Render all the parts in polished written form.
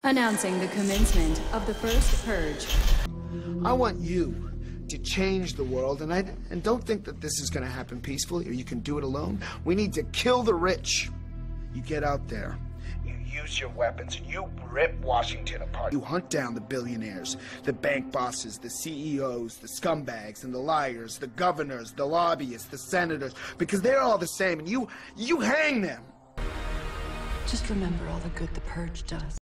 Announcing the commencement of the first purge. I want you to change the world, and don't think that this is going to happen peacefully or you can do it alone. We need to kill the rich. You get out there, you use your weapons, and you rip Washington apart. You hunt down the billionaires, the bank bosses, the CEOs, the scumbags and the liars, the governors, the lobbyists, the senators, because they're all the same, and you hang them. Just remember all the good the purge does.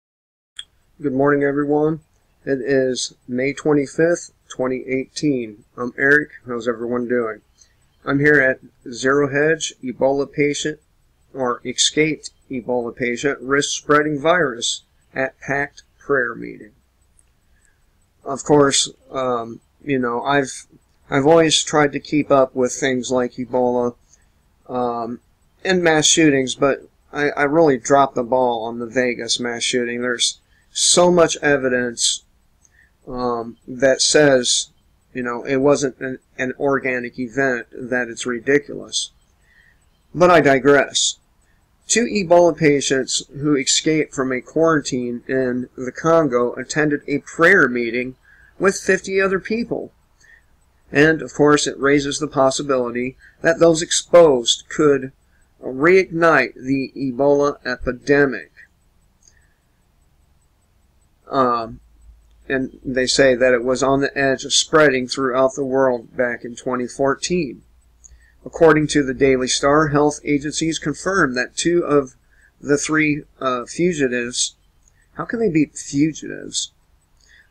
Good morning, everyone. It is May 25th, 2018. I'm Eric. How's everyone doing? I'm here at Zero Hedge, Ebola patient, or escaped Ebola patient, risk spreading virus at packed prayer meeting. Of course, you know, I've always tried to keep up with things like Ebola and mass shootings, but I really dropped the ball on the Vegas mass shooting. There's so much evidence that says, you know, it wasn't an organic event, that it's ridiculous. But I digress. 2 Ebola patients who escaped from a quarantine in the Congo attended a prayer meeting with 50 other people. And, of course, it raises the possibility that those exposed could reignite the Ebola epidemic. And they say that it was on the edge of spreading throughout the world back in 2014. According to the Daily Star, health agencies confirmed that 2 of the 3 fugitives, how can they be fugitives,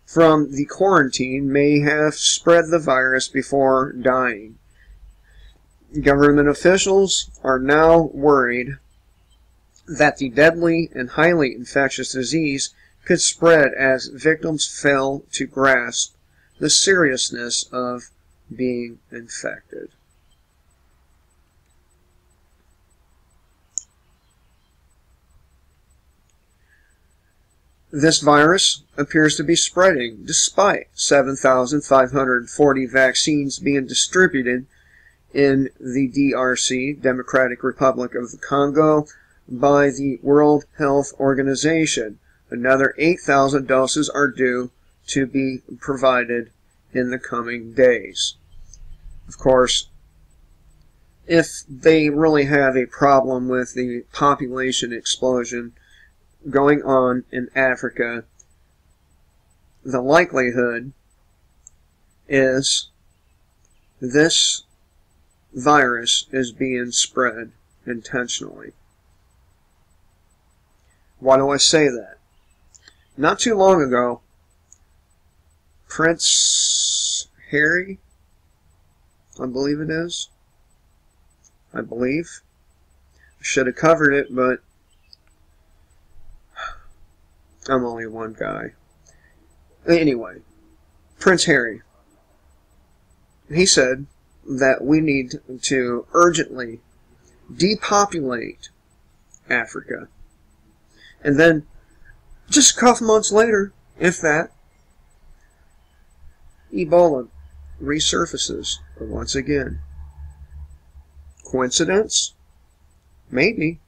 from the quarantine may have spread the virus before dying. Government officials are now worried that the deadly and highly infectious disease could spread as victims fail to grasp the seriousness of being infected. This virus appears to be spreading despite 7,540 vaccines being distributed in the DRC, Democratic Republic of the Congo, by the World Health Organization. Another 8,000 doses are due to be provided in the coming days. Of course, if they really have a problem with the population explosion going on in Africa, the likelihood is this virus is being spread intentionally. Why do I say that? Not too long ago, Prince Harry, I believe it is. I should have covered it, but I'm only one guy. Anyway, Prince Harry, he said that we need to urgently depopulate Africa. And then, just a couple months later, if that, Ebola resurfaces once again. Coincidence? Maybe.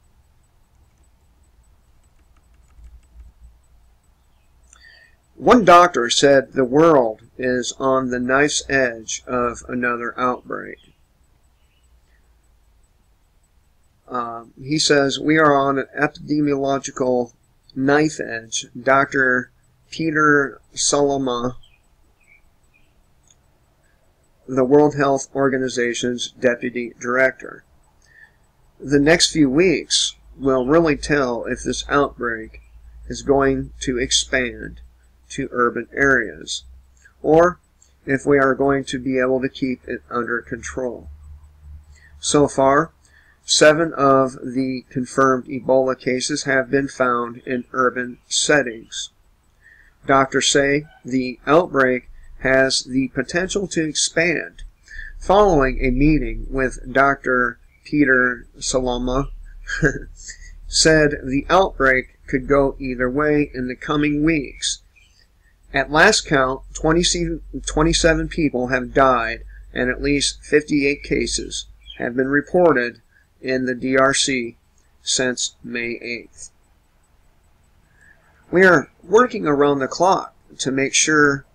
One doctor said the world is on the knife's edge of another outbreak. He says we are on an epidemiological knife edge. Dr. Peter Salama, the World Health Organization's deputy director. The next few weeks will really tell if this outbreak is going to expand to urban areas, or if we are going to be able to keep it under control. So far, 7 of the confirmed Ebola cases have been found in urban settings. Doctors say the outbreak has the potential to expand. Following a meeting with Dr. Peter Salama, said the outbreak could go either way in the coming weeks. At last count, 27 people have died and at least 58 cases have been reported in the DRC since May 8th. We are working around the clock to make sure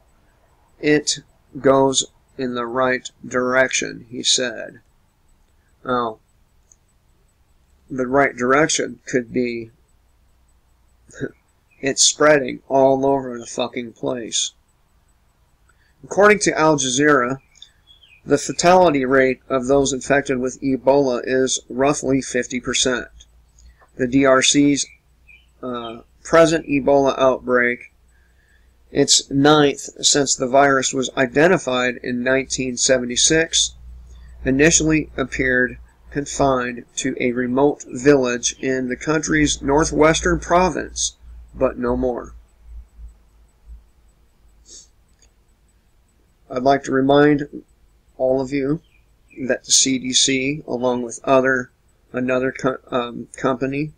it goes in the right direction, he said. Now, the right direction could be it's spreading all over the fucking place. According to Al Jazeera, the fatality rate of those infected with Ebola is roughly 50%. The DRC's present Ebola outbreak, its 9th since the virus was identified in 1976, initially appeared confined to a remote village in the country's northwestern province, but no more. I'd like to remind all of you that the CDC, along with another company,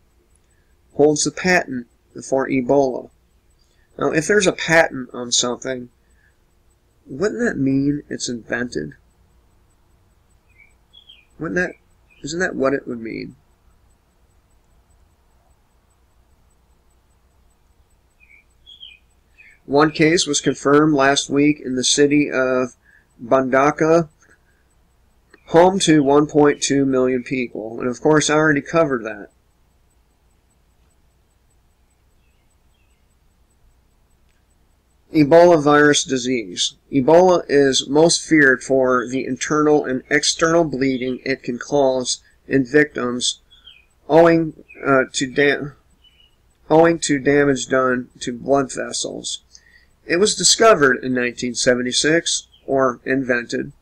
holds the patent for Ebola. Now, if there's a patent on something, wouldn't that mean it's invented? Isn't that what it would mean? One case was confirmed last week in the city of Bandaka, home to 1.2 million people. And of course, I already covered that. Ebola virus disease. Ebola is most feared for the internal and external bleeding it can cause in victims owing to damage done to blood vessels. It was discovered in 1976, or invented,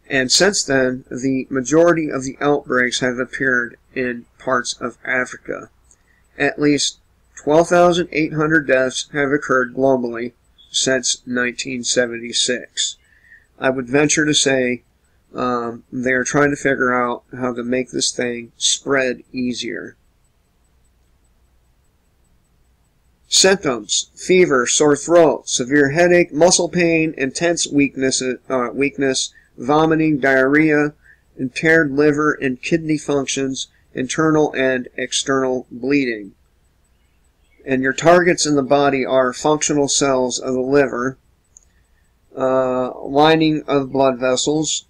and since then the majority of the outbreaks have appeared in parts of Africa. At least 12,800 deaths have occurred globally since 1976. I would venture to say they are trying to figure out how to make this thing spread easier. Symptoms: fever, sore throat, severe headache, muscle pain, intense weakness, vomiting, diarrhea, impaired liver and kidney functions, internal and external bleeding. And your targets in the body are functional cells of the liver, lining of blood vessels.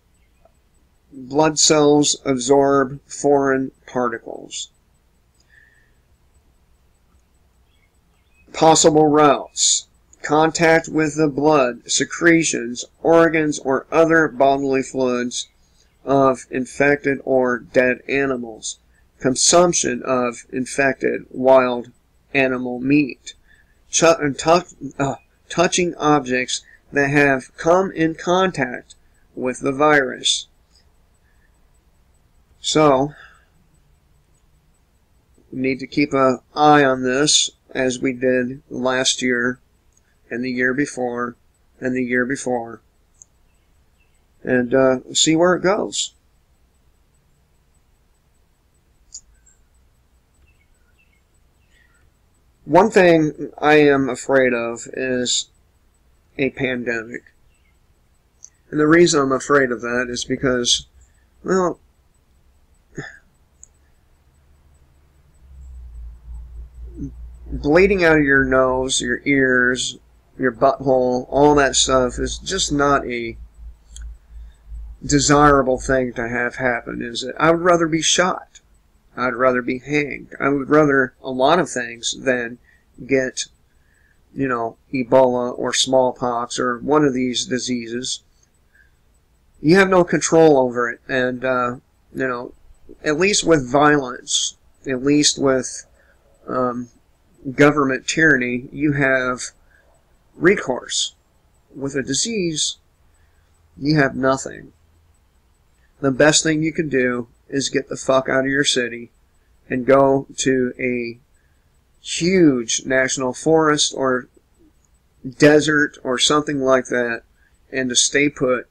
Blood cells absorb foreign particles. Possible routes: contact with the blood, secretions, organs, or other bodily fluids of infected or dead animals. Consumption of infected wild animal meat. Touching objects that have come in contact with the virus. So, we need to keep an eye on this, as we did last year, and the year before, and the year before, and see where it goes. One thing I am afraid of is a pandemic. And the reason I'm afraid of that is because, well, bleeding out of your nose, your ears, your butthole, all that stuff is just not a desirable thing to have happen, is it? I would rather be shot. I'd rather be hanged. I would rather a lot of things than get, Ebola or smallpox or one of these diseases. You have no control over it, and, at least with violence, at least with government tyranny, you have recourse. With a disease, you have nothing. The best thing you can do is get the fuck out of your city and go to a huge national forest or desert or something like that, and to stay put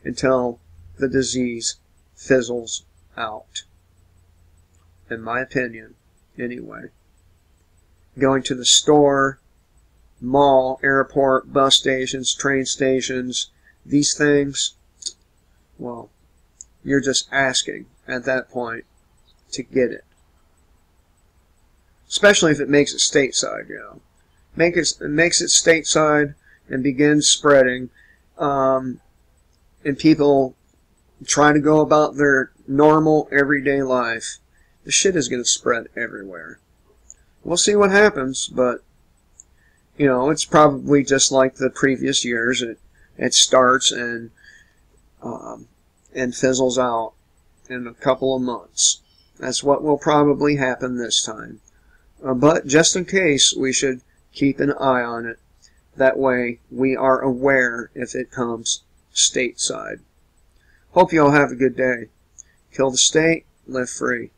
until the disease fizzles out. In my opinion, anyway. Going to the store, mall, airport, bus stations, train stations, these things, well, you're just asking at that point to get it. Especially if it makes it stateside, makes it stateside and begins spreading, and people try to go about their normal everyday life, the shit is going to spread everywhere. We'll see what happens, but you know, it's probably just like the previous years. It starts and fizzles out in a couple of months. That's what will probably happen this time. But just in case, we should keep an eye on it. That way, we are aware if it comes stateside. Hope you all have a good day. Kill the state, live free.